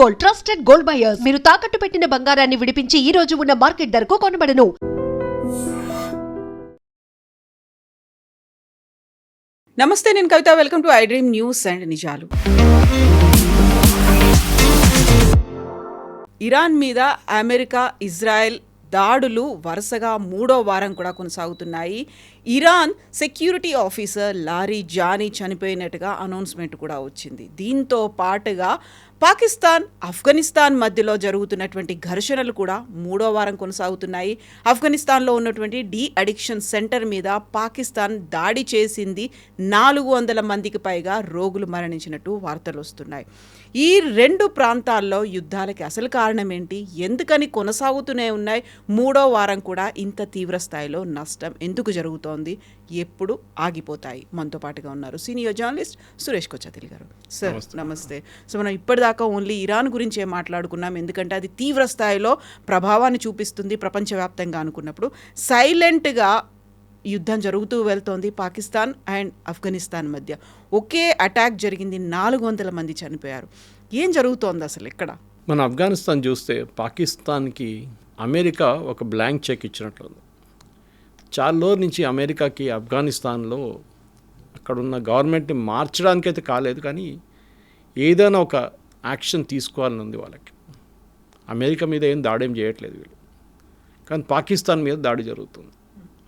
Gold, trusted gold buyers. మీరు తాకట్టు పెట్టిన బంగారాన్ని విడిపించి ఈ రోజు ఉన్న మార్కెట్ ధరకు కొనబడను. నమస్తే, నేను Kavitha. Welcome to I dream news and నిజాలు. ఇరాన్ మీద అమెరికా, ఇజ్రాయెల్ దాడులు వరుసగా 3వ వారం కూడా కొనసాగుతున్నాయి. Iran security officer Larijani చనిపోయినట్టుగా అనౌన్స్మెంట్ కూడా వచ్చింది. దీంతో పాటుగా పాకిస్తాన్, ఆఫ్ఘనిస్తాన్ మధ్యలో జరుగుతున్నటువంటి ఘర్షణలు కూడా 3వ వారం కొనసాగుతున్నాయి. ఆఫ్ఘనిస్తాన్లో ఉన్నటువంటి డీ అడిక్షన్ సెంటర్ మీద పాకిస్తాన్ దాడి చేసింది. 400 మందికి పైగా రోగులు మరణించినట్టు వార్తలు వస్తున్నాయి. ఈ రెండు ప్రాంతాల్లో యుద్ధాలకి అసలు కారణం ఏంటి, ఎందుకని కొనసాగుతూనే ఉన్నాయి, 3వ వారం కూడా ఇంత తీవ్ర స్థాయిలో నష్టం ఎందుకు జరుగుతోంది, ఎప్పుడు ఆగిపోతాయి? మనతో పాటుగా ఉన్నారు సీనియర్ జర్నలిస్ట్ సురేష్ కొచ్చాతిల్ గారు. సార్ నమస్తే. సో మనం ఇప్పటిదాకా ఓన్లీ ఇరాన్ గురించే మాట్లాడుకున్నాం, ఎందుకంటే అది తీవ్ర స్థాయిలో ప్రభావాన్ని చూపిస్తుంది ప్రపంచవ్యాప్తంగా అనుకున్నప్పుడు. సైలెంట్గా యుద్ధం జరుగుతూ వెళ్తోంది పాకిస్తాన్ అండ్ ఆఫ్ఘనిస్తాన్ మధ్య. ఒకే అటాక్ జరిగింది, 400 మంది చనిపోయారు. ఏం జరుగుతోంది అసలు ఇక్కడ? మన ఆఫ్ఘనిస్తాన్ చూస్తే పాకిస్తాన్కి అమెరికా ఒక బ్లాంక్ చెక్ ఇచ్చినట్లుంది. చాలా రోజుల నుంచి అమెరికాకి ఆఫ్ఘనిస్తాన్లో అక్కడున్న గవర్నమెంట్ని మార్చడానికైతే కాలేదు, కానీ ఏదైనా ఒక యాక్షన్ తీసుకోవాలని ఉంది వాళ్ళకి. అమెరికా మీద ఏం దాడేం చేయట్లేదు వీళ్ళు, కానీ పాకిస్తాన్ మీద దాడి జరుగుతుంది.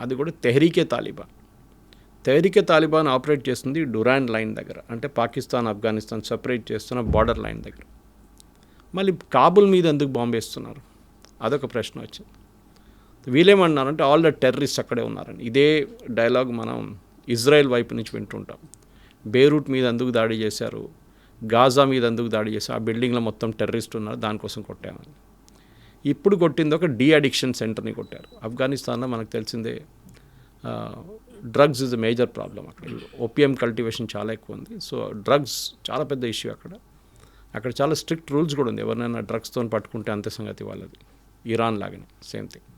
అది కూడా Tehreek Taliban. Tehreek Taliban operate చేస్తుంది డురాండ్ లైన్ దగ్గర, అంటే పాకిస్తాన్ ఆఫ్ఘనిస్తాన్ సపరేట్ చేస్తున్న బార్డర్ లైన్ దగ్గర. మళ్ళీ కాబుల్ మీద ఎందుకు బాంబు వేస్తున్నారు, అదొక ప్రశ్న వచ్చింది. వీళ్ళేమన్నారంటే ఆల్ ద టెర్రరిస్ట్ అక్కడే ఉన్నారని. ఇదే డైలాగ్ మనం ఇజ్రాయెల్ వైపు నుంచి వింటుంటాం. బేరూట్ మీద ఎందుకు దాడి చేశారు, గాజా మీద ఎందుకు దాడి చేశారు, ఆ బిల్డింగ్లో మొత్తం టెర్రరిస్ట్ ఉన్నారు, దానికోసం కొట్టామని. ఇప్పుడు కొట్టింది ఒక డీ అడిక్షన్ సెంటర్ని కొట్టారు. ఆఫ్ఘనిస్తాన్లో మనకు తెలిసిందే drugs is a major problem. అక్కడ ఓపియం కల్టివేషన్ చాలా ఎక్కువ ఉంది. సో డ్రగ్స్ చాలా పెద్ద ఇష్యూ అక్కడ చాలా స్ట్రిక్ట్ రూల్స్ కూడా ఉంది. ఎవరినైనా డ్రగ్స్తో పట్టుకుంటే అంతే సంగతి వాళ్ళది. ఇరాన్ లాగానే సేమ్ థింగ్.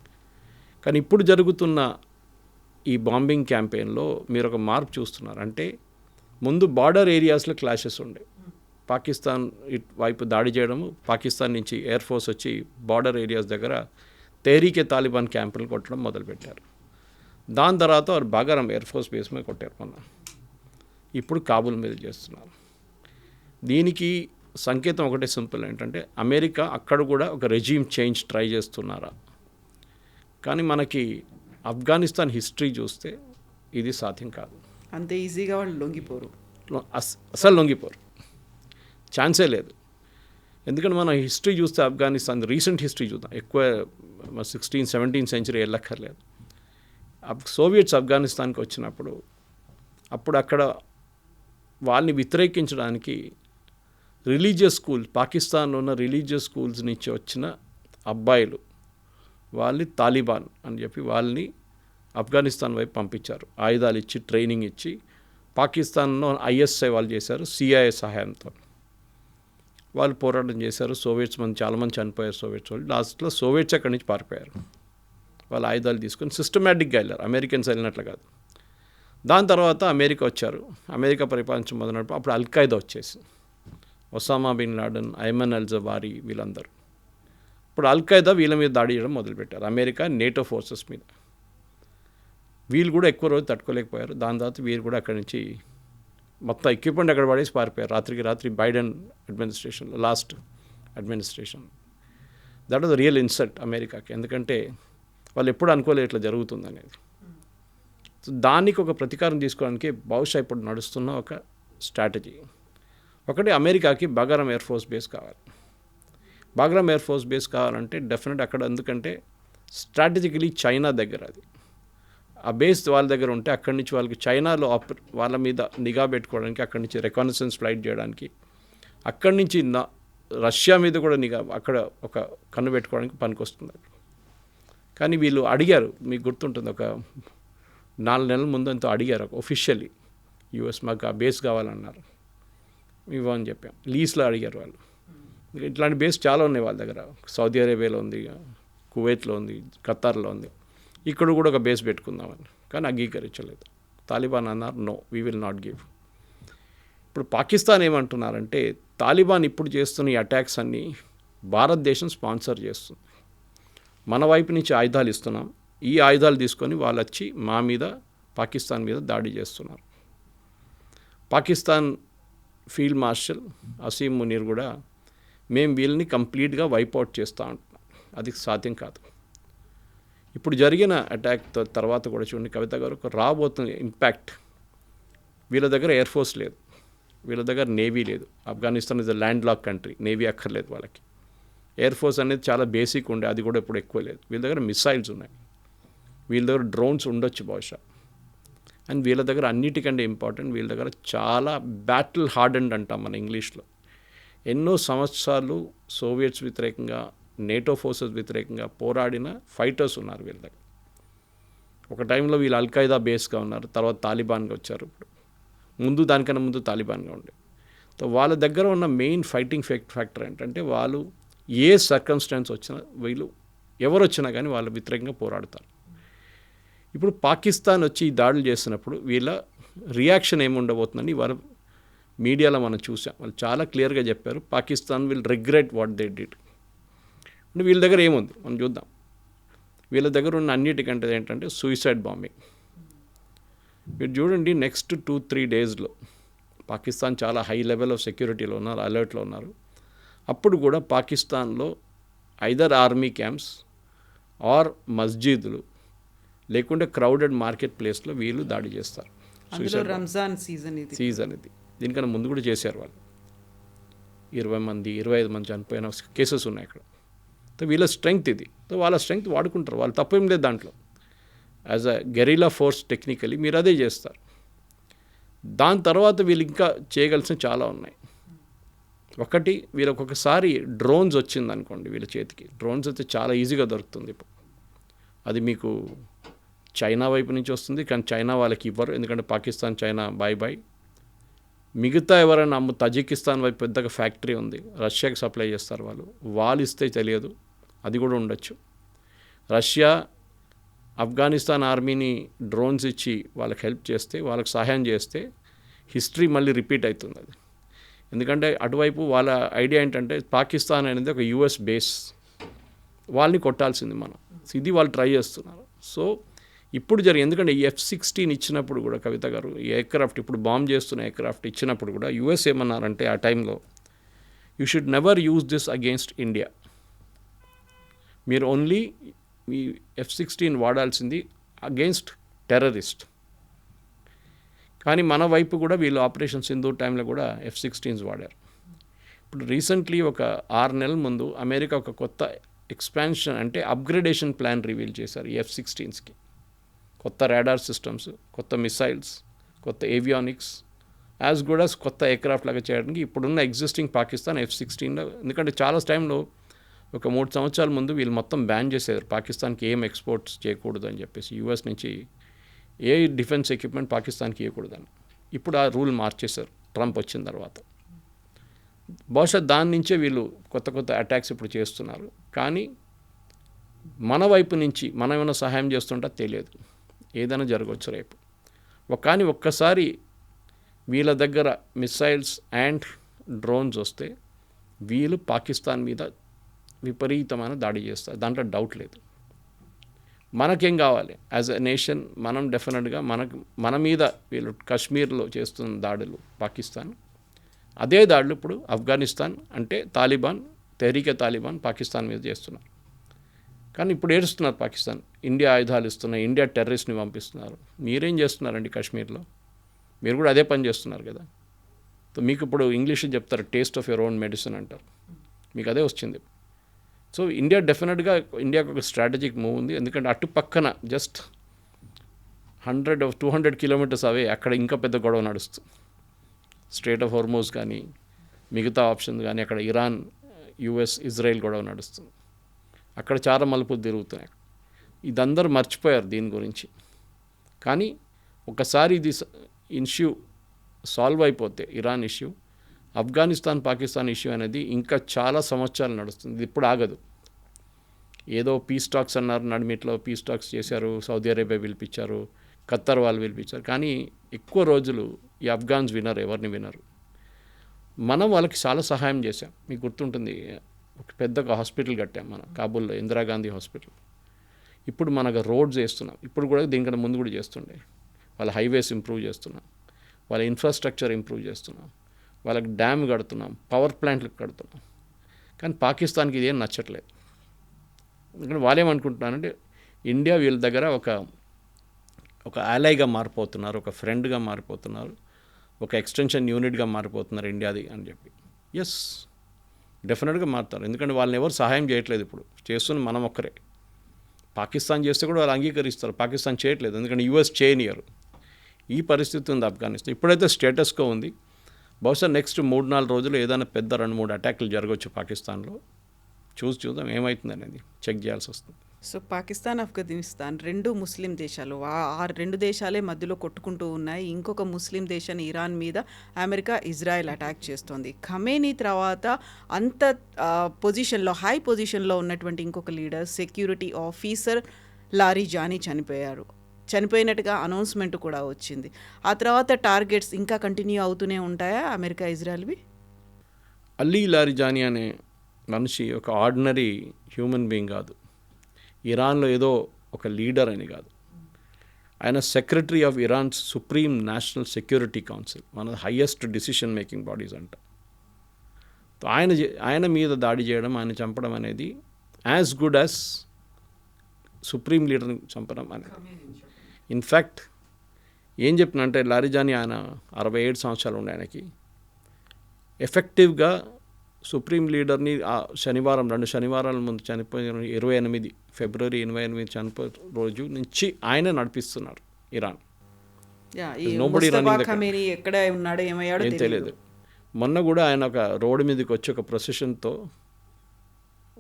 కానీ ఇప్పుడు జరుగుతున్న ఈ బాంబింగ్ క్యాంపెయిన్లో మీరు ఒక మార్పు చూస్తున్నారు. అంటే ముందు బార్డర్ ఏరియాస్లో క్లాషెస్ ఉండే, పాకిస్తాన్ వైపు దాడి చేయడము, పాకిస్తాన్ నుంచి ఎయిర్ ఫోర్స్ వచ్చి బార్డర్ ఏరియాస్ దగ్గర తెహ్రీకే తాలిబాన్ క్యాంపులు కొట్టడం మొదలుపెట్టారు. దాని తర్వాత వారు బాగారం ఎయిర్ ఫోర్స్ బేస్ మీద కొట్టారు మొన్న. ఇప్పుడు కాబుల్ మీద చేస్తున్నారు. దీనికి సంకేతం ఒకటే సింపుల్, ఏంటంటే అమెరికా అక్కడ కూడా ఒక రెజీమ్ చేంజ్ ట్రై చేస్తున్నారా. కానీ మనకి ఆఫ్ఘనిస్తాన్ హిస్టరీ చూస్తే ఇది సాధ్యం కాదు. అంతే ఈజీగా వాళ్ళు లొంగిపోరు, అసలు లొంగిపోరు, ఛాన్సే లేదు. ఎందుకంటే మన హిస్టరీ చూస్తే ఆఫ్ఘనిస్తాన్ రీసెంట్ హిస్టరీ చూద్దాం, ఎక్కువ 16th, 17th సెంచరీ వెళ్ళక్కర్లేదు. సోవియట్స్ ఆఫ్ఘనిస్తాన్కి వచ్చినప్పుడు అప్పుడు అక్కడ వాళ్ళని వ్యతిరేకించడానికి రిలీజియస్ స్కూల్స్, పాకిస్తాన్లో ఉన్న రిలీజియస్ స్కూల్స్ నుంచి వచ్చిన అబ్బాయిలు వాళ్ళని తాలిబాన్ అని చెప్పి వాళ్ళని ఆఫ్ఘనిస్తాన్ వైపు పంపించారు. ఆయుధాలు ఇచ్చి ట్రైనింగ్ ఇచ్చి పాకిస్తాన్లో ఐఎస్ఐ వాళ్ళు చేశారు, సిఐఏ సహాయంతో వాళ్ళు పోరాటం చేశారు. సోవియట్స్ చాలామంది చనిపోయారు సోవియట్స్ వాళ్ళు. లాస్ట్లో సోవియట్స్ అక్కడి నుంచి పారిపోయారు. వాళ్ళు ఆయుధాలు తీసుకొని సిస్టమేటిక్గా వెళ్ళారు, అమెరికన్స్ వెళ్ళినట్లు కాదు. దాని తర్వాత అమెరికా వచ్చారు, అమెరికా పరిపాలించడం మొదలైనప్పుడు అప్పుడు అల్ఖైదా వచ్చేసి ఒసామా బిన్ లాడెన్, ఐమన్ అల్ జవారీ వీళ్ళందరూ. ఇప్పుడు అల్ఖైదా వీళ్ళ మీద దాడి చేయడం మొదలుపెట్టారు, అమెరికా నేటో ఫోర్సెస్ మీద. వీళ్ళు కూడా ఎక్కువ రోజు తట్టుకోలేకపోయారు. దాని తర్వాత వీరు కూడా అక్కడి నుంచి మొత్తం ఎక్విప్మెంట్ అక్కడ పడేసి పారిపోయారు రాత్రికి రాత్రి. బైడెన్ అడ్మినిస్ట్రేషన్లో, last administration. That was real insult అమెరికాకి, ఎందుకంటే వాళ్ళు ఎప్పుడు అనుకోలేదు ఇట్లా జరుగుతుంది అనేది. సో దానికి ఒక ప్రతీకారం తీసుకోవడానికి బహుశా ఇప్పుడు నడుస్తున్న ఒక స్ట్రాటజీ ఒకటి, అమెరికాకి బాగారం ఎయిర్ ఫోర్స్ బేస్ కావాలి. బాగ్రామ్ ఎయిర్ ఫోర్స్ బేస్ కావాలంటే డెఫినెట్ అక్కడ, ఎందుకంటే స్ట్రాటజికలీ చైనా దగ్గర అది. ఆ బేస్ వాళ్ళ దగ్గర ఉంటే అక్కడి నుంచి వాళ్ళకి చైనాలో వాళ్ళ మీద నిఘా పెట్టుకోవడానికి, అక్కడి నుంచి రికనెసెన్స్ ఫ్లైట్ చేయడానికి, అక్కడి నుంచి రష్యా మీద కూడా నిఘా, అక్కడ ఒక కన్ను పెట్టుకోవడానికి పనికొస్తుంది. కానీ వీళ్ళు అడిగారు, మీకు గుర్తుంటుంది, ఒక 4 నెలల ముందు అంతా అడిగారు ఒఫిషియల్లీ, యూఎస్ మాకు ఆ బేస్ కావాలన్నారు, ఇవ్వని చెప్పాం. లీజ్లో అడిగారు వాళ్ళు. ఇట్లాంటి బేస్ చాలా ఉన్నాయి వాళ్ళ దగ్గర. సౌదీ అరేబియాలో ఉంది, కువైట్లో ఉంది, ఖతార్లో ఉంది. ఇక్కడ కూడా ఒక బేస్ పెట్టుకుందామని, కానీ అంగీకరించలేదు. తాలిబాన్ అన్నారు, no, we will not give. ఇప్పుడు పాకిస్తాన్ ఏమంటున్నారంటే తాలిబాన్ ఇప్పుడు చేస్తున్న ఈ అటాక్స్ అన్నీ భారతదేశం స్పాన్సర్ చేస్తుంది, మన వైపు నుంచి ఆయుధాలు ఇస్తున్నాం, ఈ ఆయుధాలు తీసుకొని వాళ్ళు వచ్చి మా మీద పాకిస్తాన్ మీద దాడి చేస్తున్నారు. పాకిస్తాన్ ఫీల్డ్ మార్షల్ అసీం మునీర్ కూడా మేము వీళ్ళని కంప్లీట్గా వైపౌట్ చేస్తూ ఉంటున్నాం, అది సాధ్యం కాదు. ఇప్పుడు జరిగిన అటాక్ తర్వాత కూడా చూడండి కవిత గారు, రాబోతున్న ఇంపాక్ట్, వీళ్ళ దగ్గర ఎయిర్ ఫోర్స్ లేదు, వీళ్ళ దగ్గర నేవీ లేదు. Afghanistan is a land lock country, navy అక్కర్లేదు వాళ్ళకి. ఎయిర్ ఫోర్స్ అనేది చాలా బేసిక్ ఉండే, అది కూడా ఇప్పుడు ఎక్కువ లేదు. వీళ్ళ దగ్గర మిసైల్స్ ఉన్నాయి, వీళ్ళ దగ్గర డ్రోన్స్ ఉండొచ్చు బహుశా. అండ్ వీళ్ళ దగ్గర అన్నిటికంటే ఇంపార్టెంట్, వీళ్ళ దగ్గర చాలా బ్యాటిల్ హార్డెండ్ అంటాం మన ఇంగ్లీష్లో. ఎన్నో సంవత్సరాలు సోవియట్స్ వ్యతిరేకంగా, నేటో ఫోర్సెస్ వ్యతిరేకంగా పోరాడిన ఫైటర్స్ ఉన్నారు వీళ్ళ దగ్గర. ఒక టైంలో వీళ్ళు అల్ఖైదా బేస్గా ఉన్నారు, తర్వాత తాలిబాన్గా వచ్చారు. ఇప్పుడు దానికన్నా ముందు తాలిబాన్గా ఉండే. సో వాళ్ళ దగ్గర ఉన్న మెయిన్ ఫైటింగ్ ఫ్యాక్టర్ ఏంటంటే వాళ్ళు ఏ సర్కమ్స్టాన్స్ వచ్చినా, వీళ్ళు ఎవరు వచ్చినా కానీ వాళ్ళ వ్యతిరేకంగా పోరాడతారు. ఇప్పుడు పాకిస్తాన్ వచ్చి ఈ దాడులు చేస్తున్నప్పుడు వీళ్ళ రియాక్షన్ ఏముండబోతుందని వాళ్ళ మీడియాలో మనం చూసాం. వాళ్ళు చాలా క్లియర్గా చెప్పారు, Pakistan will regret what they did. అంటే వీళ్ళ దగ్గర ఏముంది మనం చూద్దాం. వీళ్ళ దగ్గర ఉన్న అన్నిటికంటే ఏంటంటే సూసైడ్ బాంబింగ్. మీరు చూడండి, నెక్స్ట్ 2-3 డేస్లో పాకిస్తాన్ చాలా హై లెవెల్ ఆఫ్ సెక్యూరిటీలో ఉన్నారు, అలర్ట్లో ఉన్నారు. అప్పుడు కూడా పాకిస్తాన్లో ఐదర్ ఆర్మీ క్యాంప్స్ ఆర్ మస్జిద్లు లేకుంటే క్రౌడెడ్ మార్కెట్ ప్లేస్లో వీళ్ళు దాడి చేస్తారు. రంజాన్ సీజన్ ఇది. దీనికన్నా ముందు కూడా చేశారు వాళ్ళు. 20 మంది 25 మంది చనిపోయిన కేసెస్ ఉన్నాయి అక్కడ. సో వీళ్ళ స్ట్రెంగ్త్ ఇది. సో వాళ్ళ స్ట్రెంగ్త్ వాడుకుంటారు, వాళ్ళు తప్పేం లేదు దాంట్లో. As a guerrilla force technically మీరు అదే చేస్తారు. దాని తర్వాత వీళ్ళు ఇంకా చేయగలిసిన చాలా ఉన్నాయి. ఒకటి, వీళ్ళకి ఒకసారి డ్రోన్స్ వచ్చింది అనుకోండి, వీళ్ళ చేతికి డ్రోన్స్ అయితే చాలా ఈజీగా దొరుకుతుంది ఇప్పుడు. అది మీకు చైనా వైపు నుంచి వస్తుంది, కానీ చైనా వాళ్ళకి ఇవ్వరు, ఎందుకంటే పాకిస్తాన్ చైనా బాయ్. మిగతా ఎవరైనా తజికిస్తాన్ వైపు పెద్దగా ఫ్యాక్టరీ ఉంది, రష్యాకి సప్లై చేస్తారు వాళ్ళు ఇస్తే తెలియదు, అది కూడా ఉండొచ్చు. రష్యా ఆఫ్ఘనిస్తాన్ ఆర్మీని డ్రోన్స్ ఇచ్చి వాళ్ళకి హెల్ప్ చేస్తే, వాళ్ళకి సహాయం చేస్తే హిస్టరీ మళ్ళీ రిపీట్ అవుతుంది అది. ఎందుకంటే అటువైపు వాళ్ళ ఐడియా ఏంటంటే పాకిస్తాన్ అనేది ఒక యుఎస్ బేస్, వాళ్ళని కొట్టాల్సింది మనం. ఇది వాళ్ళు ట్రై చేస్తున్నారు. సో ఇప్పుడు ఎందుకంటే ఈ F-16 ఇచ్చినప్పుడు కూడా కవిత గారు, ఈ ఎయిర్క్రాఫ్ట్ ఇప్పుడు బాంబ్ చేస్తున్న ఎయిర్క్రాఫ్ట్ ఇచ్చినప్పుడు కూడా యుఎస్ ఏమన్నారంటే ఆ టైంలో, you should never use this against India, మీరు ఓన్లీ ఈ F-16 వాడాల్సింది అగెయిన్స్ట్ టెర్రరిస్ట్. కానీ మన వైపు కూడా వీళ్ళు ఆపరేషన్ సింధూర్ టైంలో కూడా F-16s వాడారు. ఇప్పుడు రీసెంట్లీ ఒక 6 నెలల ముందు అమెరికా ఒక కొత్త ఎక్స్పాన్షన్ అంటే అప్గ్రేడేషన్ ప్లాన్ రివీల్ చేశారు ఈ F-16స్కి. కొత్త రాడార్ సిస్టమ్స్, కొత్త మిసైల్స్, కొత్త ఏవియానిక్స్, యాజ్ కూడా కొత్త ఎయిర్క్రాఫ్ట్ లాగా చేయడానికి ఇప్పుడున్న ఎగ్జిస్టింగ్ పాకిస్తాన్ F-16లో. ఎందుకంటే చాలా టైంలో ఒక 3 సంవత్సరాల ముందు వీళ్ళు మొత్తం బ్యాన్ చేశారు, పాకిస్తాన్కి ఏం ఎక్స్పోర్ట్స్ చేయకూడదు అని చెప్పేసి, యూఎస్ నుంచి ఏ డిఫెన్స్ ఎక్విప్మెంట్ పాకిస్తాన్కి ఇవ్వకూడదని. ఇప్పుడు ఆ రూల్ మార్చేశారు ట్రంప్ వచ్చిన తర్వాత. బహుశా దాని నుంచే వీళ్ళు కొత్త అటాక్స్ ఇప్పుడు చేస్తున్నారు. కానీ మన వైపు నుంచి మనం ఏమైనా సహాయం చేస్తుంటా తెలియదు, ఏదైనా జరగవచ్చు రేపు. కానీ ఒక్కసారి వీళ్ళ దగ్గర మిసైల్స్ అండ్ డ్రోన్స్ వస్తే వీళ్ళు పాకిస్తాన్ మీద విపరీతమైన దాడి చేస్తారు, దాంట్లో డౌట్ లేదు. మనకేం కావాలి యాజ్ ఎ నేషన్, మనం డెఫినెట్గా మన మీద వీళ్ళు కాశ్మీర్లో చేస్తున్న దాడులు పాకిస్తాన్, అదే దాడులు ఇప్పుడు ఆఫ్ఘనిస్తాన్ అంటే తాలిబాన్, తెహ్రీకే తాలిబాన్ పాకిస్తాన్ మీద చేస్తున్నారు. కానీ ఇప్పుడు ఏడుస్తున్నారు పాకిస్తాన్, ఇండియా ఆయుధాలు ఇస్తున్నాయి, ఇండియా టెర్రరిస్ట్ని పంపిస్తున్నారు. మీరేం చేస్తున్నారండి కాశ్మీర్లో? మీరు కూడా అదే పని చేస్తున్నారు కదా. సో మీకు ఇప్పుడు ఇంగ్లీష్లో చెప్తారు, taste of your own medicine అంటారు, మీకు అదే వచ్చింది. సో ఇండియా డెఫినెట్గా, ఇండియాకు ఒక స్ట్రాటజిక్ మూవ్ ఉంది. ఎందుకంటే అటు పక్కన జస్ట్ 100-200 కిలోమీటర్స్ అవే అక్కడ ఇంకా పెద్ద గొడవ నడుస్తుంది. స్ట్రేట్ ఆఫ్ హోర్మోజ్ కానీ మిగతా ఆప్షన్స్ కానీ, అక్కడ ఇరాన్, యుఎస్, ఇజ్రాయెల్ గొడవ నడుస్తుంది. అక్కడ చాలా మలుపులు తిరుగుతున్నాయి. ఇదందరూ మర్చిపోయారు దీని గురించి. కానీ ఒకసారి ఇది ఇష్యూ సాల్వ్ అయిపోతే, Iran issue, Afghanistan Pakistan issue అనేది ఇంకా చాలా సంవత్సరాలు నడుస్తుంది, ఇది ఇప్పుడు ఆగదు. ఏదో పీస్ టాక్స్ అన్నారు, నడిమిట్లో పీస్ టాక్స్ చేశారు, సౌదీ అరేబియా పిలిపించారు, ఖత్తర్ వాళ్ళు పిలిపించారు, కానీ ఎక్కువ రోజులు ఈ ఆఫ్ఘాన్స్ వినరు, ఎవరిని వినరు. మనం వాళ్ళకి చాలా సహాయం చేశాం. మీకు గుర్తుంటుంది, ఒక పెద్ద హాస్పిటల్ కట్టాం మనం కాబూల్లో, ఇందిరాగాంధీ హాస్పిటల్. ఇప్పుడు మనకు రోడ్స్ వేస్తున్నాం, ఇప్పుడు కూడా దీనికన్నా ముందు కూడా చేస్తుండే. వాళ్ళ హైవేస్ ఇంప్రూవ్ చేస్తున్నాం, వాళ్ళ ఇన్ఫ్రాస్ట్రక్చర్ ఇంప్రూవ్ చేస్తున్నాం, వాళ్ళకి డ్యామ్ కడుతున్నాం, పవర్ ప్లాంట్లు కడుతున్నాం. కానీ పాకిస్తాన్కి ఇదేం నచ్చట్లేదు. ఎందుకంటే వాళ్ళేమనుకుంటున్నారంటే ఇండియా వీళ్ళ దగ్గర ఒక ఆలైగా మారిపోతున్నారు, ఒక ఫ్రెండ్గా మారిపోతున్నారు, ఒక ఎక్స్టెన్షన్ యూనిట్గా మారిపోతున్నారు ఇండియాది అని చెప్పి. ఎస్, డెఫినెట్గా మారుతారు. ఎందుకంటే వాళ్ళని ఎవరు సహాయం చేయట్లేదు, ఇప్పుడు చేస్తున్న మనం ఒక్కరే. పాకిస్తాన్ చేస్తే కూడా వాళ్ళు అంగీకరిస్తారు, పాకిస్తాన్ చేయట్లేదు ఎందుకంటే యూఎస్ చేయనియరు. ఈ పరిస్థితి ఉంది ఆఫ్ఘనిస్తాన్. ఇప్పుడైతే స్టేటస్కో ఉంది. బహుశా నెక్స్ట్ 3-4 రోజులు ఏదైనా పెద్ద 2-3 అటాక్లు జరగవచ్చు పాకిస్తాన్లో. చూద్దాం ఏమవుతుంది అనేది చెక్ చేయాల్సి వస్తుంది. సో పాకిస్తాన్, ఆఫ్ఘనిస్తాన్ 2 ముస్లిం దేశాలు. ఆ 2 దేశాలే మధ్యలో కొట్టుకుంటూ ఉన్నాయి. ఇంకొక ముస్లిం దేశాన్ని ఇరాన్ మీద అమెరికా, ఇజ్రాయెల్ అటాక్ చేస్తోంది. ఖమేనీ తర్వాత అంత పొజిషన్లో, హై పొజిషన్లో ఉన్నటువంటి ఇంకొక leader, security officer Larijani చనిపోయినట్టుగా అనౌన్స్మెంట్ కూడా వచ్చింది. ఆ తర్వాత టార్గెట్స్ ఇంకా కంటిన్యూ అవుతూనే ఉంటాయా అమెరికా, ఇజ్రాయెల్వి? అలీ లారిజానీ అనే మనిషి ఒక ఆర్డినరీ హ్యూమన్ బీయింగ్ కాదు, ఇరాన్లో ఏదో ఒక లీడర్ అని కాదు. ఆయన secretary of Iran's supreme national security council, మన హయ్యెస్ట్ డిసిషన్ మేకింగ్ బాడీస్ అంట. ఆయన మీద దాడి చేయడం, ఆయన చంపడం అనేది యాజ్ గుడ్ యాజ్ సుప్రీం లీడర్ని చంపడం అనేది. ఇన్ఫ్యాక్ట్ ఏం చెప్పినంటే లారిజానీ ఆయన 67 సంవత్సరాలు ఉండే ఆయనకి. ఎఫెక్టివ్గా సుప్రీం లీడర్ని శనివారం 2 శనివారాల ముందు చనిపోయిన 28 ఫిబ్రవరి 28 చనిపోయిన రోజు నుంచి ఆయన నడిపిస్తున్నారు ఇరాన్. ఎక్కడ ఉన్నాడో ఏమయ్యాడో తెలియదు. మొన్న కూడా ఆయన ఒక రోడ్డు మీదకి వచ్చి ఒక ప్రొసెషన్తో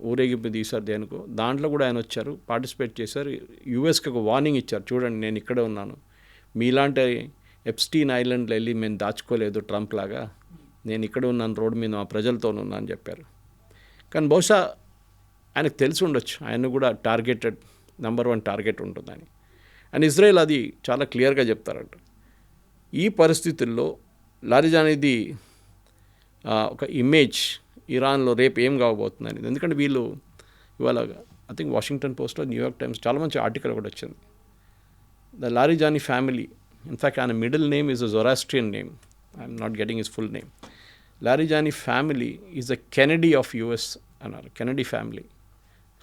ఊరేగింపు తీశారు దేనికో, దాంట్లో కూడా ఆయన వచ్చారు, పార్టిసిపేట్ చేశారు. యూఎస్కి ఒక వార్నింగ్ ఇచ్చారు, చూడండి నేను ఇక్కడే ఉన్నాను, మీలాంటి ఎప్స్టీన్ ఐలాండ్లో వెళ్ళి మేము దాచుకోలేదు ట్రంప్ లాగా, నేను ఇక్కడ ఉన్నాను, రోడ్డు మీద మా ప్రజలతో ఉన్నా అని చెప్పారు. కానీ బహుశా ఆయనకు తెలిసి ఉండొచ్చు ఆయన కూడా టార్గెటెడ్, నెంబర్ 1 టార్గెట్ ఉంటుందని. అండ్ ఇజ్రాయెల్ అది చాలా క్లియర్గా చెప్తారంట. ఈ పరిస్థితుల్లో లారిజానీది ఒక ఇమేజ్ ఇరాన్లో రేపు ఏం కావబోతుందని. ఎందుకంటే వీళ్ళు ఇవాళ ఐ థింక్ వాషింగ్టన్ పోస్ట్లో, న్యూయార్క్ టైమ్స్ చాలా మంచి ఆర్టికల్ కూడా వచ్చింది. ద లారిజానీ ఫ్యామిలీ, ఇన్ఫ్యాక్ట్ ఆయన middle name is a Zoroastrian name, I'm not getting his full name. Larijani family is the Kennedy of US అన్నారు. Kennedy family,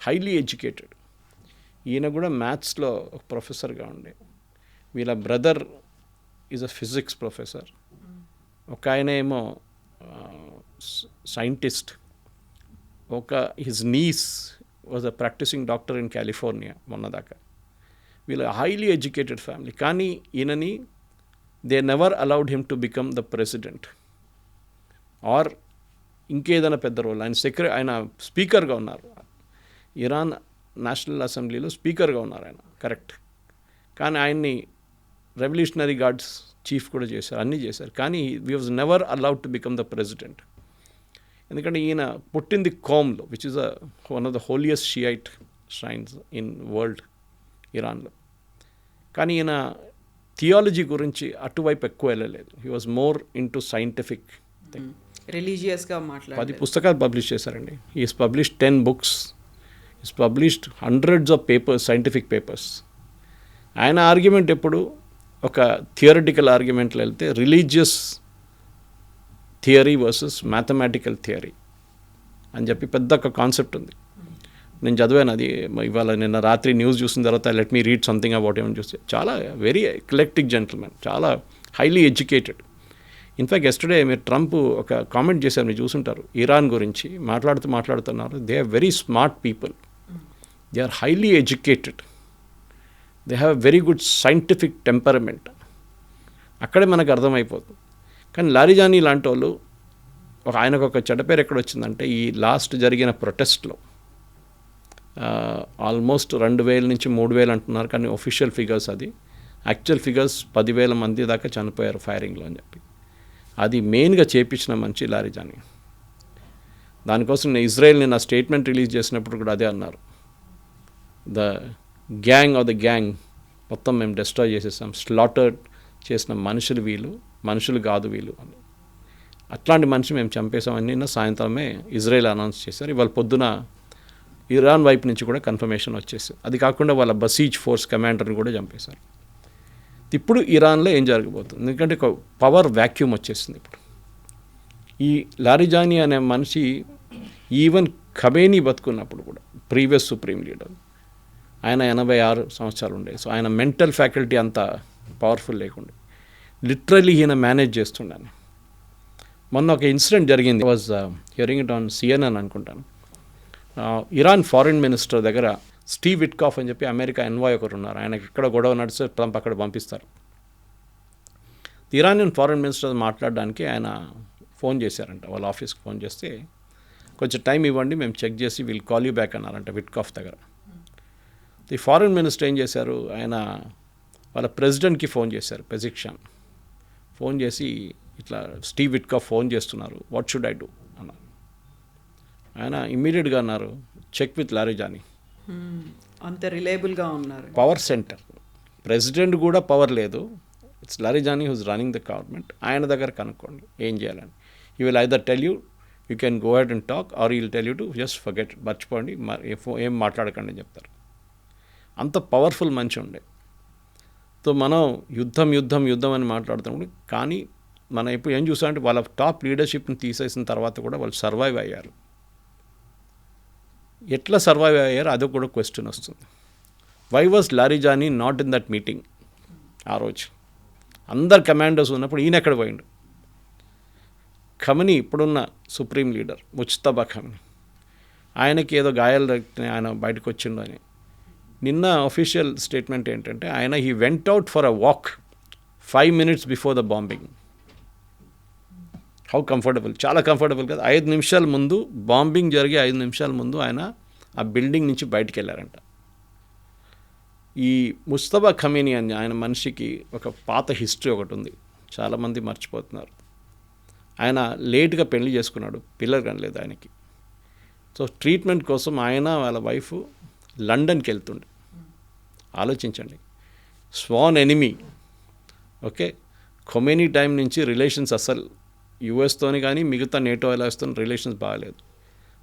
highly educated. ఈయన కూడా మ్యాథ్స్లో ఒక ప్రొఫెసర్గా ఉండే. వీళ్ళ brother is a physics professor. ఒక ఆయన ఏమో scientist. His niece was a practising doctor in California మొన్నదాకా. వీళ్ళ హైలీ ఎడ్యుకేటెడ్ ఫ్యామిలీ. కానీ ఈయనని they never allowed him to become the president or ఇంకేదైనా పెద్ద రోల్. ఆయన స్పీకర్గా ఉన్నారు, ఇరాన్ నేషనల్ అసెంబ్లీలో స్పీకర్గా ఉన్నారు ఆయన, కరెక్ట్. కానీ ఆయన్ని రెవల్యూషనరీ గార్డ్స్ చీఫ్ కూడా చేశారు, అన్నీ చేశారు. కానీ we was never allowed to become the president. ఎందుకంటే ఈయన పుట్టింది కోమ్లో, which is one of the holiest Shiite shrines in world, ఇరాన్లో. కానీ ఈయన థియాలజీ గురించి అటువైపు ఎక్కువ వెళ్ళలేదు. He was more into scientific thing. రిలీజియస్గా 10 పుస్తకాలు పబ్లిష్ చేశారండి. He's published 10 books, he's published hundreds of papers, scientific papers. ఆయన ఆర్గ్యుమెంట్ ఎప్పుడు ఒక థియరిటికల్ ఆర్గ్యుమెంట్లో వెళ్తే religious theory versus mathematical theory అని చెప్పి పెద్ద ఒక కాన్సెప్ట్ ఉంది. నేను చదివాను అది ఇవాళ, నిన్న రాత్రి న్యూస్ చూసిన తర్వాత let me read something about ఏమని చూస్తే. చాలా వెరీ ఎక్లెక్టిక్ జెంటిల్మెన్, చాలా హైలీ ఎడ్యుకేటెడ్. ఇన్ఫ్యాక్ట్ ఎస్టర్డే మీరు ట్రంప్ ఒక కామెంట్ చేశారు, మీరు చూసుంటారు, ఇరాన్ గురించి మాట్లాడుతున్నారు. They are very smart people, they are highly educated, they have very good scientific temperament. అక్కడే మనకు అర్థమైపోతుంది. కానీ లారిజానీ లాంటి వాళ్ళు, ఆయనకు ఒక చెడ్డ పేరు ఎక్కడ వచ్చిందంటే, ఈ లాస్ట్ జరిగిన ప్రొటెస్ట్లో ఆల్మోస్ట్ 2,000 నుంచి 3,000 అంటున్నారు. కానీ ఒఫిషియల్ ఫిగర్స్, అది యాక్చువల్ ఫిగర్స్ 10,000 మంది దాకా చనిపోయారు ఫైరింగ్లో అని చెప్పి. అది మెయిన్గా చేపించిన మంచి లారిజానీ. దానికోసం నేను ఇజ్రాయెల్ నిన్న స్టేట్మెంట్ రిలీజ్ చేసినప్పుడు కూడా అదే అన్నారు, ద గ్యాంగ్ మొత్తం మేము డిస్ట్రాయ్ చేసేసాం, స్లాటర్డ్ చేసిన మనుషులు వీళ్ళు, మనుషులు కాదు వీళ్ళు అని. అట్లాంటి మనిషి మేము చంపేసామని నిన్న సాయంత్రమే ఇజ్రాయెల్ అనౌన్స్ చేశారు. ఇవాళ పొద్దున ఇరాన్ వైపు నుంచి కూడా కన్ఫర్మేషన్ వచ్చేసింది. అది కాకుండా వాళ్ళ బసీజ్ ఫోర్స్ కమాండర్ని కూడా చంపేశారు. ఇప్పుడు ఇరాన్లో ఏం జరగబోతుంది, ఎందుకంటే ఒక పవర్ వ్యాక్యూమ్ వచ్చేసింది. ఇప్పుడు ఈ లారిజానీ అనే మనిషి ఈవెన్ ఖమేనీ బతుకున్నప్పుడు కూడా ప్రీవియస్ సుప్రీం లీడర్, ఆయన 86 సంవత్సరాలు ఉండే. సో ఆయన మెంటల్ ఫ్యాకల్టీ అంత పవర్ఫుల్ లేకుండే, లిటరలీ ఈయన మేనేజ్ చేస్తుండని. మొన్న ఒక ఇన్సిడెంట్ జరిగింది, was hearing it on CNN అనుకుంటాను. ఇరాన్ ఫారిన్ మినిస్టర్ దగ్గర స్టీవ్ విట్కాఫ్ అని చెప్పి అమెరికా ఎన్వాయ్ ఒకరు ఉన్నారు. ఆయనకి ఎక్కడ గొడవ నడిస్తే ట్రంప్ అక్కడ పంపిస్తారు. ఇరానియన్ ఫారిన్ మినిస్టర్ మాట్లాడడానికి ఆయన ఫోన్ చేశారంట, వాళ్ళ ఆఫీస్కి ఫోన్ చేస్తే కొంచెం టైం ఇవ్వండి, మేము చెక్ చేసి విల్ కాల్ యూ బ్యాక్ అన్నారంట విట్కాఫ్ దగ్గర. ది ఫారిన్ మినిస్టర్ ఏం చేశారు, ఆయన వాళ్ళ ప్రెసిడెంట్కి ఫోన్ చేశారు, పెజిక్షాన్. ఫోన్ చేసి ఇట్లా స్టీవ్ విట్కాఫ్ ఫోన్ చేస్తున్నారు, వాట్ షుడ్ ఐ డూ అన్నారు. ఆయన ఇమ్మీడియట్గా అన్నారు, చెక్ విత్ లారిజానీ. అంత రిలయబుల్గా ఉన్నారు. పవర్ సెంటర్, ప్రెసిడెంట్ కూడా పవర్ లేదు, it's Larijani who's running the government. ఆయన దగ్గర కనుక్కోండి ఏం చేయాలని. You will either tell you can go ahead and talk, or you will tell you to just forget, మర్చిపోండి, ఏం మాట్లాడకండి అని చెప్తారు. అంత పవర్ఫుల్ మనిషి ఉండే. సో మనం యుద్ధం అని మాట్లాడుతున్నాం, కానీ మనం ఇప్పుడు ఏం చూసామంటే వాళ్ళ టాప్ లీడర్షిప్ని తీసేసిన తర్వాత కూడా వాళ్ళు సర్వైవ్ అయ్యారు. ఎట్లా సర్వైవ్ అయ్యారు అదో కూడా క్వశ్చన్ వస్తుంది. Why was Larijani not in that meeting ఆ రోజు? అందరు కమాండర్స్ ఉన్నప్పుడు ఈయన ఎక్కడ పోయిండు? ఖమనీ ఇప్పుడున్న సుప్రీం లీడర్ ముజ్తబా ఖమనీ, ఆయనకి ఏదో గాయాలు ఆయన బయటకు వచ్చిండు అని. నిన్న అఫీషియల్ స్టేట్మెంట్ ఏంటంటే ఆయన he went out for a walk 5 minutes before the bombing. How comfortable, చాలా కంఫర్టబుల్ కదా. 5 నిమిషాల ముందు, బాంబింగ్ జరిగే 5 నిమిషాల ముందు ఆయన ఆ బిల్డింగ్ నుంచి బయటికి వెళ్ళారంట. ఈ ముజ్తబా ఖమీనీ అని ఆయన మనిషికి ఒక పాత హిస్టరీ ఒకటి ఉంది, చాలామంది మర్చిపోతున్నారు. ఆయన లేట్గా పెళ్లి చేసుకున్నాడు, పిల్లలు కనలేదు ఆయనకి. సో ట్రీట్మెంట్ కోసం ఆయన వాళ్ళ వైఫ్ లండన్కి వెళ్తుండే. ఆలోచించండి, sworn enemy. Okay, Khomeini time నుంచి రిలేషన్స్ అసలు యుఎస్తోని కానీ మిగతా నేటో అలయన్స్తో రిలేషన్స్ బాగాలేదు.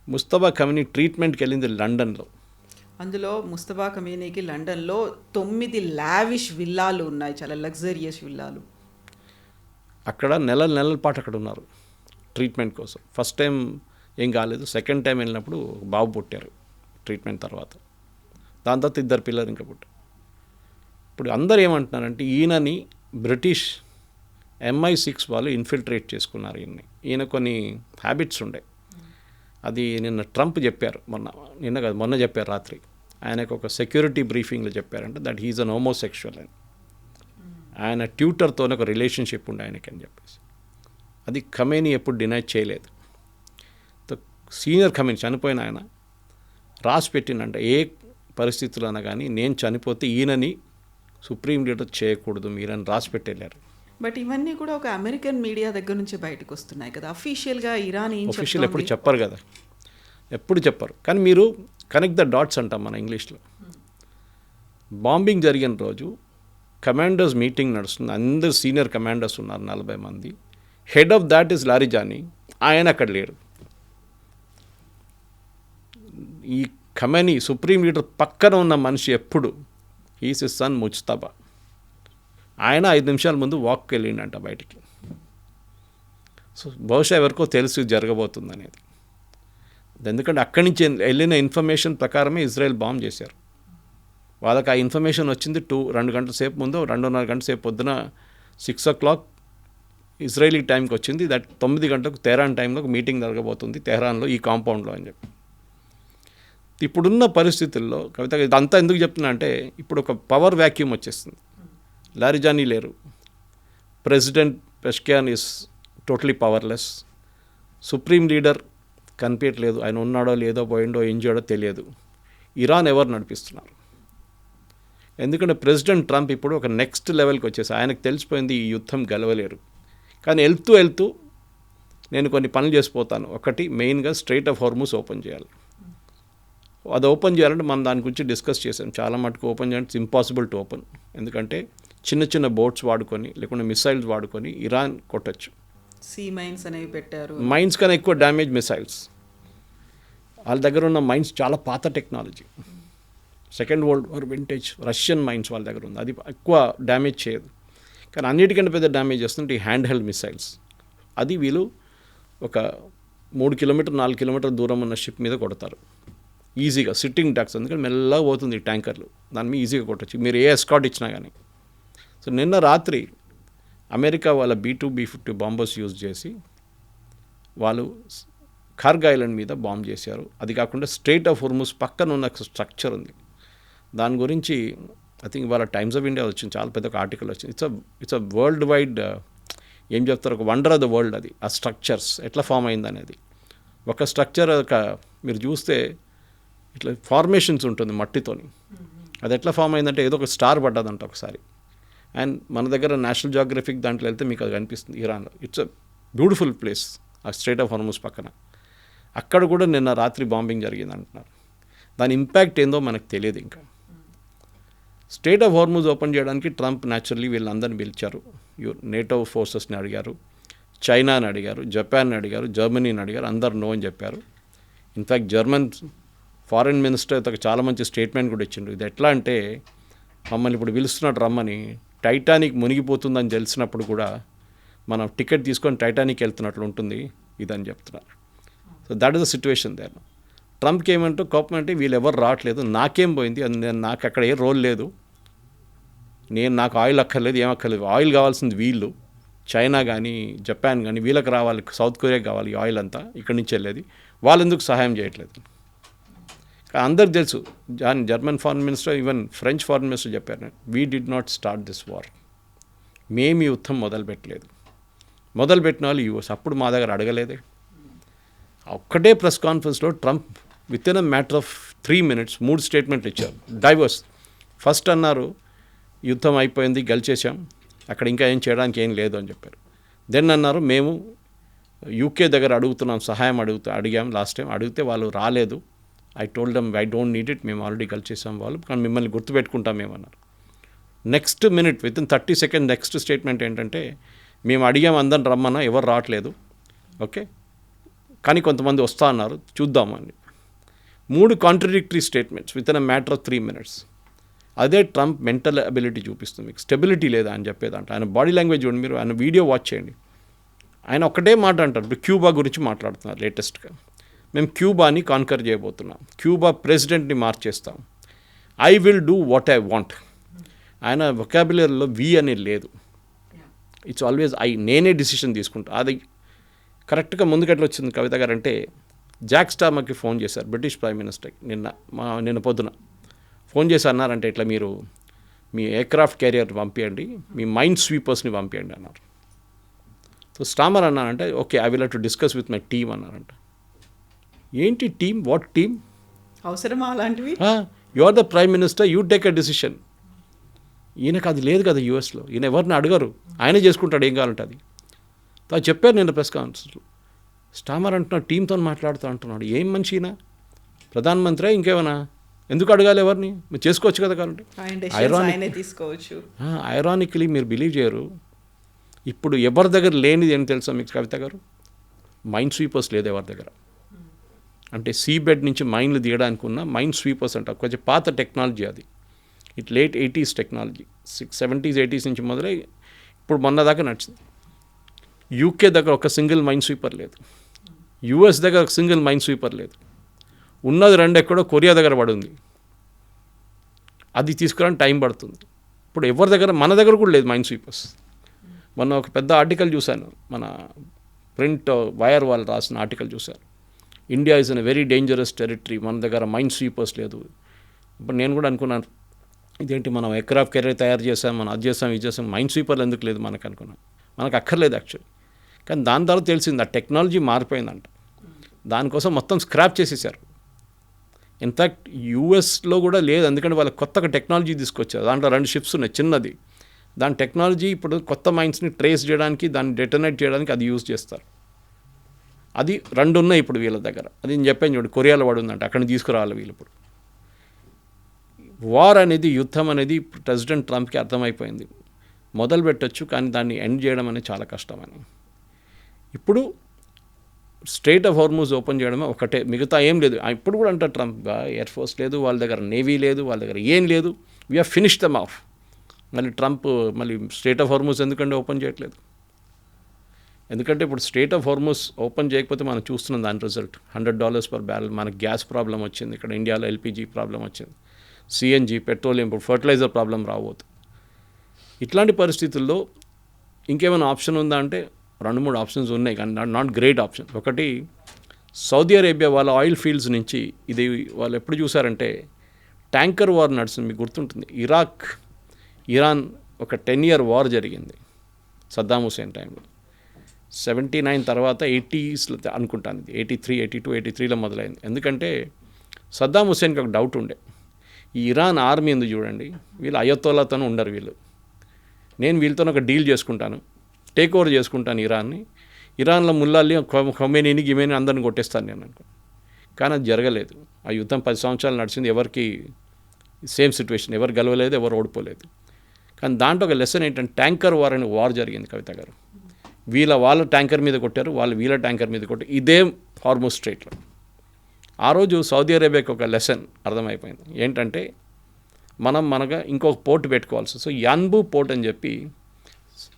ముజ్తబా ఖమీనీ ట్రీట్మెంట్కి వెళ్ళింది లండన్లో. అందులో ముజ్తబా ఖమీనీకి లండన్లో 9 లావిష్ విల్లాలు ఉన్నాయి, చాలా లగ్జరియస్ విల్లాలు. అక్కడ నెలల పాటు అక్కడ ఉన్నారు ట్రీట్మెంట్ కోసం. ఫస్ట్ టైం ఏం కాలేదు, సెకండ్ టైం వెళ్ళినప్పుడు బాబు పుట్టారు ట్రీట్మెంట్ తర్వాత. దాని తర్వాత 2 పిల్లలు ఇంకా పుట్టారు. ఇప్పుడు అందరు ఏమంటున్నారంటే ఈయనని బ్రిటిష్ MI6 వాళ్ళు ఇన్ఫిల్ట్రేట్ చేసుకున్నారు. ఈయన కొన్ని హ్యాబిట్స్ ఉండే. అది నిన్న ట్రంప్ చెప్పారు, మొన్న చెప్పారు రాత్రి. ఆయనకు ఒక సెక్యూరిటీ బ్రీఫింగ్లో చెప్పారంటే దట్ హీఈస్ అన్ హోమోసెక్షువల్ అని. ఆయన ట్యూటర్తోనే ఒక రిలేషన్షిప్ ఉండే ఆయనకి అని చెప్పేసి. అది ఖమేనీ ఎప్పుడు డినై చేయలేదు. సీనియర్ ఖమేనీ చనిపోయిన ఆయన రాసి పెట్టినంట, ఏ పరిస్థితుల్లో కానీ నేను చనిపోతే ఈయనని సుప్రీం లీడర్ చేయకూడదు మీరని రాసి పెట్టి వెళ్ళారు. బట్ ఇవన్నీ కూడా ఒక అమెరికన్ మీడియా దగ్గర నుంచి బయటకు వస్తున్నాయి కదా. అఫీషియల్గా ఇరాన్ ఏం అఫీషియల్ ఎప్పుడు చెప్పరు కదా, ఎప్పుడు చెప్పరు. కానీ మీరు కనెక్ట్ ద డాట్స్ అంటాం మన ఇంగ్లీష్లో. బాంబింగ్ జరిగిన రోజు కమాండర్స్ మీటింగ్ నడుస్తుంది, అందరు సీనియర్ కమాండర్స్ ఉన్నారు 40 మంది. Head of that is Larijani, ఆయన అక్కడ లేడు. ఈ ఖమేనీ సుప్రీం లీడర్ పక్కన ఉన్న మనిషి ఎప్పుడు ఈస్ ఇస్ సన్ ముజ్తబా. ఆయన 5 నిమిషాల ముందు వాక్కి వెళ్ళిండంట బయటికి. సో బహుశా ఎవరికో తెలుసు జరగబోతుంది అనేది. ఎందుకంటే అక్కడి నుంచి వెళ్ళిన ఇన్ఫర్మేషన్ ప్రకారమే ఇజ్రాయెల్ బాంబ్ చేశారు. వాళ్ళకి ఆ ఇన్ఫర్మేషన్ వచ్చింది 2 గంటల సేపు ముందు, 2.5 గంటల సేపు పొద్దున 6 o'clock ఇజ్రాయలీ టైంకి వచ్చింది. దట్ 9 గంటలకు తెహరాన్ టైంలో ఒక మీటింగ్ జరగబోతుంది తెహరాన్లో ఈ కాంపౌండ్లో అని చెప్పి. ఇప్పుడున్న పరిస్థితుల్లో కవిత ఇదంతా ఎందుకు చెప్తున్నా అంటే ఇప్పుడు ఒక పవర్ వ్యాక్యూమ్ వచ్చేస్తుంది. లారిజానీ లేరు, president Pezeshkian is totally powerless, supreme leader కనిపించట్లేదు, ఆయన ఉన్నాడో లేదో పోయిండో ఏం చేయడో తెలియదు. ఇరాన్ ఎవరు నడిపిస్తున్నారు? ఎందుకంటే ప్రెసిడెంట్ ట్రంప్ ఇప్పుడు ఒక నెక్స్ట్ లెవెల్కి వచ్చేసి ఆయనకు తెలిసిపోయింది ఈ యుద్ధం గెలవలేరు. కానీ వెళ్తూ నేను కొన్ని పనులు చేసిపోతాను. ఒకటి మెయిన్గా స్ట్రైట్ ఆఫ్ హార్మూజ్ ఓపెన్ చేయాలి. అది ఓపెన్ చేయాలంటే మనం దాని గురించి డిస్కస్ చేసాం. చాలా మటుకు ఓపెన్ చేయాలంటే ఇంపాసిబుల్ టు ఓపెన్. ఎందుకంటే చిన్న బోట్స్ వాడుకొని లేకుంటే మిసైల్స్ వాడుకొని ఇరాన్ కొట్టచ్చు. సీ మైన్స్ అనేవి పెట్టారు. మైన్స్ కన్నా ఎక్కువ డ్యామేజ్ మిసైల్స్. వాళ్ళ దగ్గర ఉన్న మైన్స్ చాలా పాత technology, second world war vintage Russian mines వాళ్ళ దగ్గర ఉంది. అది ఎక్కువ డ్యామేజ్ చేయదు, కానీ అన్నిటికంటే పెద్ద డ్యామేజ్ చేస్తుంటే ఈ హ్యాండ్ హెల్డ్ మిసైల్స్. అది వీళ్ళు ఒక 3 కిలోమీటర్ 4 కిలోమీటర్ దూరం ఉన్న షిప్ మీద కొడతారు ఈజీగా, సిట్టింగ్ డాక్స్. ఎందుకంటే మెల్లగా పోతుంది ఈ ట్యాంకర్లు, దాని మీద ఈజీగా కొట్టచ్చు మీరు ఏ ఎస్కాట్ ఇచ్చినా కానీ. సో నిన్న రాత్రి అమెరికా వాళ్ళ B-2 B-50 బాంబర్స్ యూజ్ చేసి వాళ్ళు ఖర్గ్ ఐలాండ్ మీద బాంబ్ చేశారు. అది కాకుండా స్ట్రెయిట్ ఆఫ్ హోర్ముజ్ పక్కన ఉన్న స్ట్రక్చర్ ఉంది, దాని గురించి ఐ థింక్ వాళ్ళ టైమ్స్ ఆఫ్ ఇండియా వచ్చింది, చాలా పెద్ద ఒక ఆర్టికల్ వచ్చింది. ఇట్స్ అ వరల్డ్ వైడ్ ఏం చెప్తారు, ఒక వండర్ ఆఫ్ ద వరల్డ్ అది. ఆ స్ట్రక్చర్స్ ఎట్లా ఫామ్ అయింది అనేది, ఒక స్ట్రక్చర్ మీరు చూస్తే ఇట్లా ఫార్మేషన్స్ ఉంటుంది మట్టితోని, అది ఎట్లా ఫామ్ అయిందంటే ఏదో ఒక స్టార్ పడ్డదంట ఒకసారి. అండ్ మన దగ్గర నేషనల్ జియోగ్రఫిక్ దాంట్లో వెళ్తే మీకు అది కనిపిస్తుంది ఇరాన్లో. ఇట్స్ అ బ్యూటిఫుల్ ప్లేస్ ఆ స్ట్రెయిట్ ఆఫ్ హోర్ముజ్ పక్కన. అక్కడ కూడా నిన్న రాత్రి బాంబింగ్ జరిగింది అంటున్నారు. దాని ఇంపాక్ట్ ఏందో మనకు తెలియదు ఇంకా. స్ట్రెయిట్ ఆఫ్ హోర్ముజ్ ఓపెన్ చేయడానికి ట్రంప్ న్యాచురల్లీ వీళ్ళందరినీ పిలిచారు. నేటో ఫోర్సెస్ని అడిగారు, చైనాని అడిగారు, జపాన్ని అడిగారు, జర్మనీని అడిగారు. అందరు నో అని చెప్పారు. ఇన్ఫ్యాక్ట్ జర్మన్ ఫారిన్ మినిస్టర్ చాలా మంచి స్టేట్మెంట్ కూడా ఇచ్చిండు. ఇది ఎట్లా అంటే, మమ్మల్ని ఇప్పుడు పిలుస్తున్నాడు రమ్మని, టైటానిక్ మునిగిపోతుందని తెలిసినప్పుడు కూడా మనం టికెట్ తీసుకొని టైటానిక్ వెళ్తున్నట్లు ఉంటుంది ఇదని చెప్తున్నారు. So that is the situation there. ట్రంప్కి ఏమంటూ కోపం అంటే వీళ్ళు ఎవరు రావట్లేదు, నాకేం పోయింది, నాకు అక్కడ ఏ రోల్ లేదు, నాకు ఆయిల్ అక్కర్లేదు, ఏం అక్కర్లేదు, ఆయిల్ కావాల్సింది వీళ్ళు, చైనా కానీ జపాన్ కానీ వీళ్ళకి రావాలి, సౌత్ కొరియా కావాలి ఆయిల్ అంతా ఇక్కడి నుంచి వెళ్ళేది, వాళ్ళు ఎందుకు సహాయం చేయట్లేదు. అందరికి తెలుసు, German foreign minister, even French foreign minister చెప్పారు, we did not start this war, మేము ఈ యుద్ధం మొదలుపెట్టలేదు, మొదలుపెట్టిన వాళ్ళు యూఎస్, అప్పుడు మా దగ్గర అడగలేదే. ఒక్కటే ప్రెస్ కాన్ఫరెన్స్లో Trump with in a matter of 3 minutes 3 స్టేట్మెంట్లు ఇచ్చారు, డైవర్స్. ఫస్ట్ అన్నారు యుద్ధం అయిపోయింది, గెలిచేసాం, అక్కడ ఇంకా ఏం చేయడానికి ఏం లేదు అని చెప్పారు. దెన్ అన్నారు మేము యూకే దగ్గర అడుగుతున్నాం, సహాయం అడిగాం లాస్ట్ టైం, అడిగితే వాళ్ళు రాలేదు, I told them I don't need it, మేము ఆల్రెడీ గెలిచేసాం వాళ్ళు, కానీ మిమ్మల్ని గుర్తుపెట్టుకుంటాం మేమన్నారు. Next minute within 30 seconds next statement ఏంటంటే, మేము అడిగాం అందరిని రమ్మన్నా, ఎవరు రావట్లేదు, ఓకే, కానీ కొంతమంది వస్తా అన్నారు, చూద్దామని. 3 contradictory statements with in a matter of 3 minutes. అదే ట్రంప్ మెంటల్ అబిలిటీ చూపిస్తుంది, మీకు స్టెబిలిటీ లేదా అని చెప్పేదంట. ఆయన బాడీ లాంగ్వేజ్ చూడండి, మీరు ఆయన వీడియో వాచ్ చేయండి. ఆయన ఒకటే మాట అంటారు. ఇప్పుడు క్యూబా గురించి మాట్లాడుతున్నారు లేటెస్ట్గా, మేము క్యూబాని కాన్కర్ చేయబోతున్నాం, క్యూబా ప్రెసిడెంట్ని మార్చేస్తాం, I will do what I want. ఆయన వొకాబులరీలో వి అనేది లేదు, ఇట్స్ ఆల్వేస్ ఐ, నేనే డిసిషన్ తీసుకుంటా. అది కరెక్ట్గా ముందుకెట్లా వచ్చింది కవిత గారు అంటే, జాక్ స్టార్మర్కి ఫోన్ చేశారు బ్రిటిష్ ప్రైమ్ మినిస్టర్ నిన్న పొద్దున ఫోన్ చేసి అన్నారంటే, ఇట్లా మీరు మీ ఎయిర్క్రాఫ్ట్ క్యారియర్ పంపించండి, మీ మైండ్ స్వీపర్స్ని పంపించండి అన్నారు. సో స్టామర్ అన్నారంటే, okay I will have to discuss with my team అన్నారంట. ఏంటి టీమ్, వాట్ టీమ్, అవసరమా అలాంటివి? You are the prime minister, you take a decision. ఈయనకు అది లేదు కదా యూఎస్లో, ఈయన ఎవరిని అడగరు, ఆయనే చేసుకుంటాడు ఏం కావాలంటే అది. అది చెప్పారు నేను ప్రెస్ కాన్ఫరెన్స్లో. స్టామర్ అంటున్నాడు టీంతో మాట్లాడుతూ అంటున్నాడు, ఏం మనిషి ఈయన, ప్రధానమంత్రి ఇంకేమైనా, ఎందుకు అడగాలి ఎవరిని, మీరు చేసుకోవచ్చు కదా కావాలంటే. ఐరానికలీ మీరు బిలీవ్ చేయరు, ఇప్పుడు ఎవరి దగ్గర లేనిది ఏంటి తెలుసా మీకు కవిత గారు, మైండ్ స్వీపర్స్ లేదు ఎవరి దగ్గర. అంటే సీ బెడ్ నుంచి మైన్లు తీయడానికి ఉన్న మైండ్ స్వీపర్స్ అంట, కొంచెం పాత టెక్నాలజీ అది. It late 80s technology, 70s 80s నుంచి మొదలై ఇప్పుడు మొన్న దాకా నడిచింది. యూకే దగ్గర ఒక సింగిల్ మైండ్ స్వీపర్ లేదు, యూఎస్ దగ్గర ఒక సింగిల్ మైండ్ స్వీపర్ లేదు, ఉన్నది 2 ఎక్కడో కొరియా దగ్గర పడుంది, అది తీసుకురావడానికి టైం పడుతుంది. ఇప్పుడు ఎవరి దగ్గర, మన దగ్గర కూడా లేదు మైండ్ స్వీపర్స్. మొన్న ఒక పెద్ద ఆర్టికల్ చూశాను, మన ప్రింట్ వైర్ వాళ్ళు రాసిన ఆర్టికల్ చూశాను, India is in a very dangerous territory, మన దగ్గర మైండ్ స్వీపర్స్ లేదు. ఇప్పుడు నేను కూడా అనుకున్నాను, ఇదేంటి మనం ఎయిర్క్రాఫ్ట్ కెరీర్ తయారు చేసాం, మనం అది చేసాం ఇది చేసాం, మైండ్ స్వీపర్లు ఎందుకు లేదు మనకు అనుకున్నాం. మనకు అక్కర్లేదు యాక్చువల్లీ. కానీ దాని తర్వాత తెలిసింది ఆ టెక్నాలజీ మారిపోయిందంట, దానికోసం మొత్తం స్క్రాప్ చేసేసారు. ఇన్ఫ్యాక్ట్ యూఎస్లో కూడా లేదు, ఎందుకంటే వాళ్ళకి కొత్తగా టెక్నాలజీ తీసుకొచ్చారు. దాంట్లో 2 షిప్స్ ఉన్నాయి చిన్నది, దాని టెక్నాలజీ ఇప్పుడు కొత్త మైండ్స్ని ట్రేస్ చేయడానికి, దాన్ని డెటోనేట్ చేయడానికి అది యూజ్ చేస్తారు. అది 2 ఉన్నాయి ఇప్పుడు వీళ్ళ దగ్గర. అది నేను చెప్పాను చూడు, కొరియాలో పడుందంట, అక్కడిని తీసుకురావాలి వీళ్ళు. ఇప్పుడు వార్ అనేది, యుద్ధం అనేది ప్రెసిడెంట్ ట్రంప్కి అర్థమైపోయింది, మొదలు పెట్టచ్చు కానీ దాన్ని ఎండ్ చేయడం అనేది చాలా కష్టమని. ఇప్పుడు స్ట్రైట్ ఆఫ్ హార్మూజ్ ఓపెన్ చేయడమే ఒకటే, మిగతా ఏం లేదు. ఇప్పుడు కూడా అంటారు ట్రంప్, ఎయిర్ ఫోర్స్ లేదు, వాళ్ళ దగ్గర నేవీ లేదు, వాళ్ళ దగ్గర ఏం లేదు, we have finish them off. మళ్ళీ ట్రంప్ మళ్ళీ స్ట్రైట్ ఆఫ్ హార్మూజ్ ఎందుకంటే ఓపెన్ చేయట్లేదు? ఎందుకంటే ఇప్పుడు స్ట్రైట్ ఆఫ్ హార్మూజ్ ఓపెన్ చేయకపోతే మనం చూస్తున్నాం దాని రిజల్ట్. $100 per barrel. మనకు గ్యాస్ ప్రాబ్లం వచ్చింది, ఇక్కడ ఇండియాలో ఎల్పిజి ప్రాబ్లం వచ్చింది, సిఎన్జి, పెట్రోలియం, ఇప్పుడు ఫర్టిలైజర్ ప్రాబ్లం రాబోతుంది. ఇట్లాంటి పరిస్థితుల్లో ఇంకేమైనా ఆప్షన్ ఉందా అంటే 2-3 ఆప్షన్స్ ఉన్నాయి, కానీ నాట్ గ్రేట్ ఆప్షన్. ఒకటి, సౌదీ అరేబియా వాళ్ళ ఆయిల్ ఫీల్డ్స్ నుంచి ఇది వాళ్ళు ఎప్పుడు చూసారంటే ట్యాంకర్ వార్ నడుస్తుంది. మీకు గుర్తుంటుంది, ఇరాన్ ఒక 10-year వార్ జరిగింది సద్దాం హుసేన్ టైంలో. 79 తర్వాత 80s అనుకుంటాను, ఇది 83, 82, 83లో మొదలైంది. ఎందుకంటే సద్దాం హుసేన్కి ఒక డౌట్ ఉండే, ఈ ఇరాన్ ఆర్మీ ఎందుకు చూడండి, వీళ్ళు అయతోలాతోనే ఉండరు, నేను వీళ్ళతో ఒక డీల్ చేసుకుంటాను, టేక్ ఓవర్ చేసుకుంటాను ఇరాన్లో ముల్లాల్ని, ఖొమేనీని, గిమేని అందరిని కొట్టేస్తాను నేను అనుకో. కానీ అది జరగలేదు. ఆ యుద్ధం 10 సంవత్సరాలు నడిచింది, ఎవరికి సేమ్ సిచ్యువేషన్, ఎవరు గెలవలేదు, ఎవరు ఓడిపోలేదు. కానీ దాంట్లో ఒక లెసన్ ఏంటంటే ట్యాంకర్ వార్ అనే వార్ జరిగింది కవిత గారు. వాళ్ళ ట్యాంకర్ మీద కొట్టారు, వీళ్ళ ట్యాంకర్ మీద కొట్టారు, ఇదే హార్మూజ్ స్ట్రైట్లో. ఆ రోజు సౌదీ అరేబియాకి ఒక లెసన్ అర్థమైపోయింది, ఏంటంటే మనగా ఇంకొక పోర్ట్ పెట్టుకోవాల్సి. సో యాన్బు పోర్ట్ అని చెప్పి,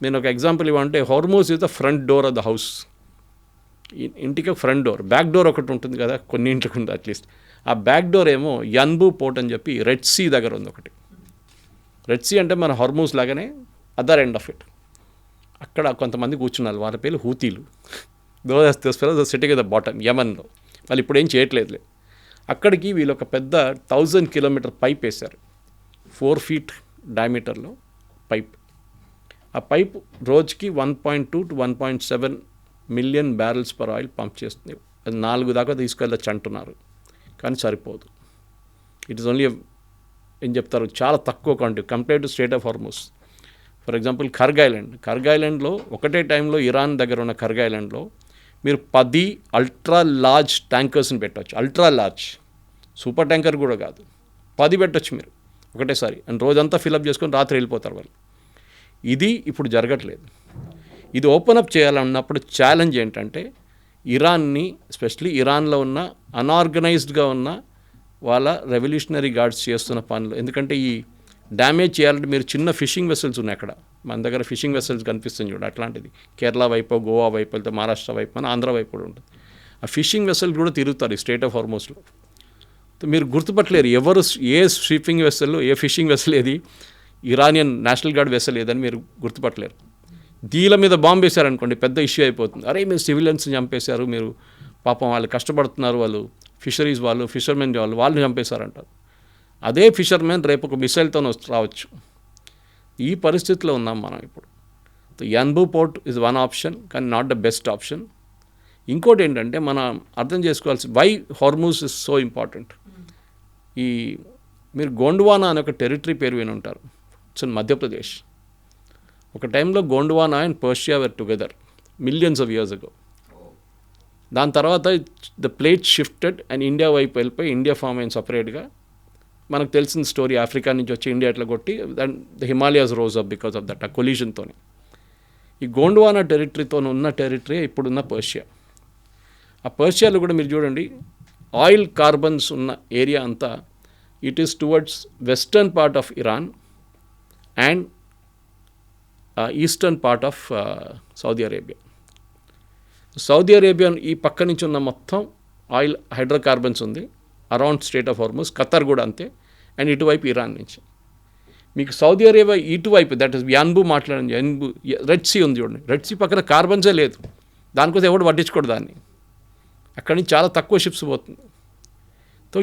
నేను ఒక ఎగ్జాంపుల్ ఇవ్వంటే, Hormuz is the front door of the house. ఇంటికి ఫ్రంట్ డోర్, బ్యాక్ డోర్ ఒకటి ఉంటుంది కదా, కొన్ని ఇంట్లోకి ఉంది అట్లీస్ట్. ఆ బ్యాక్ డోర్ ఏమో యాన్బు పోర్ట్ అని చెప్పి రెడ్ సీ దగ్గర ఉంది ఒకటి. రెడ్ సీ అంటే మన హార్మూజ్ లాగానే అదర్ ఎండ్ ఆఫ్ ఇట్. అక్కడ కొంతమంది కూర్చున్నారు, వాళ్ళ పేర్లు హూతీలు. దోస్ సిటీకి ద బాటమ్, యమన్లో. వాళ్ళు ఇప్పుడు ఏం చేయట్లేదు. అక్కడికి వీళ్ళు ఒక పెద్ద 1000 kilometer పైప్ వేశారు, 4 feet డయామీటర్లో పైప్. ఆ పైప్ రోజుకి 1.2 to 1.7 million barrels per oil pump చేస్తుంది. అది 4 దాకా తీసుకెళ్ళచ్చు అంటున్నారు, కానీ సరిపోదు. ఇట్ ఈస్ ఓన్లీ ఏం చెప్తారు, చాలా తక్కువ quantity compare to strait of Hormuz. For example Kharg ఐలాండ్లో ఒకటే టైంలో ఇరాన్ దగ్గర ఉన్న కర్గ్ ఐలాండ్లో మీరు 10 అల్ట్రా లార్జ్ ట్యాంకర్స్ని పెట్టవచ్చు. అల్ట్రా లార్జ్, సూపర్ ట్యాంకర్ కూడా కాదు, 10 పెట్టచ్చు మీరు ఒకటేసారి. అండ్ రోజంతా ఫిలప్ చేసుకొని రాత్రి వెళ్ళిపోతారు వాళ్ళు. ఇది ఇప్పుడు జరగట్లేదు. ఇది ఓపెన్ అప్ చేయాలన్నప్పుడు ఛాలెంజ్ ఏంటంటే ఇరాన్ని, ఎస్పెషలీ ఇరాన్లో ఉన్న అన్ఆర్గనైజ్డ్గా ఉన్న వాళ్ళ రెవల్యూషనరీ గార్డ్స్ చేస్తున్న పనులు. ఎందుకంటే ఈ డ్యామేజ్ చేయాలంటే మీరు చిన్న ఫిషింగ్ వెసల్స్ ఉన్నాయి అక్కడ, మన దగ్గర ఫిషింగ్ వెసల్స్ కనిపిస్తుంది చూడ, అట్లాంటిది కేరళ వైపు, గోవా వైపు వెళ్తే మహారాష్ట్ర వైపు, మన ఆంధ్ర వైపు కూడా ఉంటుంది. ఆ ఫిషింగ్ వెసల్ కూడా తిరుగుతారు ఈ స్ట్రైట్ ఆఫ్ హార్మూజ్లో. మీరు గుర్తుపట్టలేరు ఎవరు ఏ షిప్పింగ్ వెసల్, ఏ ఫిషింగ్ వెసల్ ఏది ఇరానియన్ నేషనల్ గార్డ్ వెసల్ ఏదని మీరు గుర్తుపట్టలేరు. దీల మీద బాంబు వేశారనుకోండి, పెద్ద ఇష్యూ అయిపోతుంది. అరే మీరు సివిలియన్స్ని చంపేశారు, మీరు పాపం వాళ్ళు కష్టపడుతున్నారు, వాళ్ళు ఫిషరీస్ వాళ్ళు, ఫిషర్మెన్ వాళ్ళని చంపేశారంటారు. అదే ఫిషర్మెన్ రేపు ఒక మిసైల్తో రావచ్చు. ఈ పరిస్థితిలో ఉన్నాం మనం ఇప్పుడు. Yanbu port is one option, కానీ నాట్ ద బెస్ట్ ఆప్షన్. ఇంకోటి ఏంటంటే మనం అర్థం చేసుకోవాల్సి, why Hormuz is so important. మీరు గోండ్వానా అనే ఒక టెరిటరీ పేరు విని ఉంటారు, ఇట్స్ ఇన్ మధ్యప్రదేశ్. ఒక టైంలో Gondwana and Persia were together millions of years ago. దాని తర్వాత the plate shifted and India వైపు వెళ్ళిపోయి ఇండియా ఫామ్ అయిన సపరేట్గా. మనకు తెలిసిన స్టోరీ, ఆఫ్రికా నుంచి వచ్చి ఇండియా ఎట్లా కొట్టి the Himalayas rose up because of that, ఆ కొలిజన్తో. ఈ గోండ్వానా టెరిటరీతో ఉన్న టెరిటరీ ఇప్పుడున్న పర్షియా. ఆ పర్షియాలో కూడా మీరు చూడండి, ఆయిల్ కార్బన్స్ ఉన్న ఏరియా అంతా it is towards western part of Iran and eastern part of Saudi Arabia. Saudi Arabia ఈ పక్క నుంచి ఉన్న మొత్తం ఆయిల్ హైడ్రోకార్బన్స్ ఉంది around straight of Hormuz. Qatar కూడా అంతే. అండ్ ఇటువైపు ఇరాన్ నుంచి మీకు సౌదీ అరేబియా ఇటువైపు, దట్ ఈస్ యాన్బు మాట్లాడండి, యాన్బు రెడ్ సీ ఉంది చూడండి, రెడ్ సీ పక్కన కార్బన్సే లేదు, దానికోసం ఎవడు పట్టించుకోడు దాన్ని. అక్కడి నుంచి చాలా తక్కువ షిప్స్ పోతుంది. సో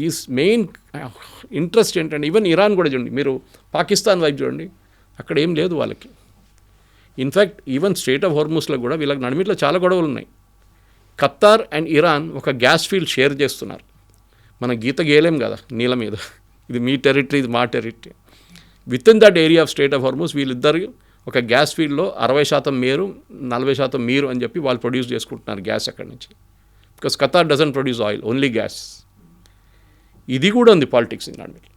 ఈ మెయిన్ ఇంట్రెస్ట్ ఏంటంటే, ఈవెన్ ఇరాన్ కూడా చూడండి, మీరు పాకిస్తాన్ వైపు చూడండి, అక్కడ ఏం లేదు వాళ్ళకి. ఇన్ఫ్యాక్ట్ ఈవెన్ స్ట్రైట్ ఆఫ్ హార్మూజ్లో కూడా వీళ్ళకి నడిమిట్లో చాలా గొడవలు ఉన్నాయి. ఖతార్ అండ్ ఇరాన్ ఒక గ్యాస్ ఫీల్డ్ షేర్ చేస్తున్నారు. మన గీత గేయలేం కదా నీళ్ళ మీద, ఇది మీ టెరిటరీ, ఇది మా territory. With in that area of straight of Hormuz వీళ్ళిద్దరు ఒక గ్యాస్ ఫీల్డ్లో 60% మీరు, 40% మీరు అని చెప్పి వాళ్ళు ప్రొడ్యూస్ చేసుకుంటున్నారు గ్యాస్ అక్కడి నుంచి. Because Qatar doesn't produce oil, only gas. ఇది కూడా ఉంది పాలిటిక్స్ ఇన్ దాంట్లో.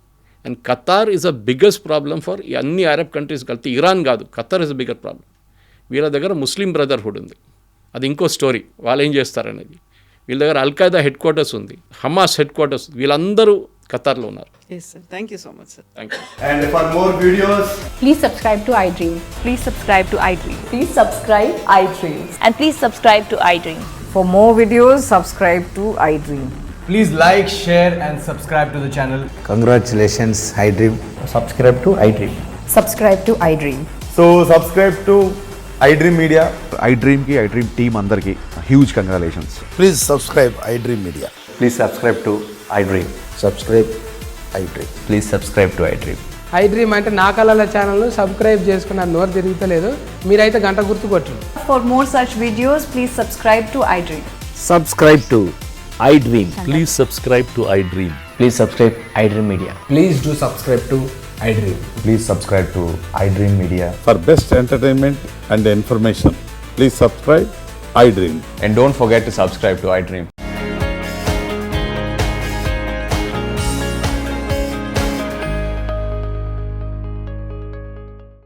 And Qatar is a biggest problem for అన్ని అరబ్ కంట్రీస్ కలిపి. ఇరాన్ కాదు, Qatar is a bigger problem. వీళ్ళ దగ్గర ముస్లిం బ్రదర్హుడ్ ఉంది, అది ఇంకో స్టోరీ. వాళ్ళు ఏం చేస్తారనేది. వీళ్ళ దగ్గర అల్ఖైదా హెడ్ క్వార్టర్స్ ఉంది, హమాస్ హెడ్ క్వార్టర్స్, వీళ్ళందరూ ఖతార్లో ఉన్నారు. Yes sir, thank you so much sir. Thank you. And for more videos, Please subscribe to iDream. Please subscribe to iDream. Please subscribe iDream. And please subscribe to iDream. For more videos, subscribe to iDream. please like, share and subscribe to the channel. Congratulations, iDream. Subscribe to iDream. Subscribe to iDream. So subscribe to iDream Media. iDream की iDream team अंदर की huge congratulations. Please subscribe iDream Media. Please subscribe to iDream. Subscribe iDream. Please subscribe to iDream. iDream అంటే నా కళల ఛానల్ను subscribe చేసుకున్న నోరు తిరుగుతలేదు, మీరైతే గంట గుర్తు కొట్టండి. For more such videos, please subscribe to iDream. Subscribe to iDream. Please subscribe to iDream. Please subscribe iDream Media. Please do subscribe to iDream. Please subscribe to iDream Media. For best entertainment and information, please subscribe iDream. And don't forget to subscribe to iDream.